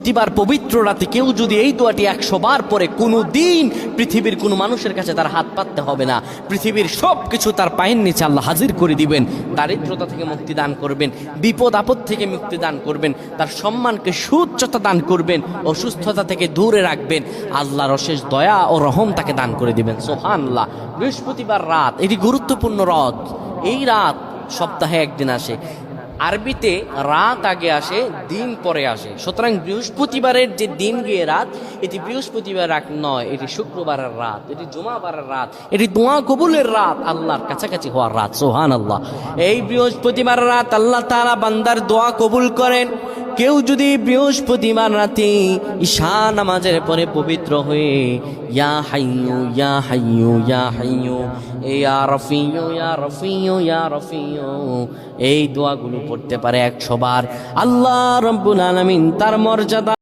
বৃহস্পতিবার পবিত্র রাতে কেউ যদি এই দোয়াটি 100 বার পরে, কোনো দিন পৃথিবীর কোনো মানুষের কাছে তার হাত পাততে হবে না। পৃথিবীর সব কিছু তার পায়ের নিচে আল্লাহ হাজির করে দিবেন। দারিদ্রতা থেকে মুক্তি দান করবেন, বিপদ আপদ থেকে মুক্তি দান করবেন, তার সম্মানকে সুউচ্চতা দান করবেন, অসুস্থতা থেকে দূরে রাখবেন। আল্লাহর অশেষ দয়া ও রহম তাকে দান করে দিবেন। সুবহানাল্লাহ। বৃহস্পতিবার রাত এটি গুরুত্বপূর্ণ রাত। এই রাত সপ্তাহে একদিন আসে। আরবিতে রাত আগে আসে, দিন পরে আসে। সুতরাং বৃহস্পতিবারের যে দিন গিয়ে রাত, এটি বৃহস্পতিবার রাত নয়, এটি শুক্রবারের রাত, এটি জুমাবারের রাত, এটি দোয়া কবুলের রাত, আল্লাহর কাছাকাছি হওয়ার রাত। সুবহানাল্লাহ। এই বৃহস্পতিবার রাত আল্লাহ তাআলা বান্দার দোয়া কবুল করেন। কেউ যদি বৃহস্পতিবার রাতে ঈশা নামাজের পরে পবিত্র হয়ে ইয়া হাইয়ু ইয়া হাইয়ু ইয়া হাইয়ু ইয়া রফিয়ু ইয়া রফিয়ু ইয়া রফিয়ু এই দোয়াগুলো পড়তে পারে 100 বার, আল্লাহ রাব্বুল আলামিন তার মর্যাদা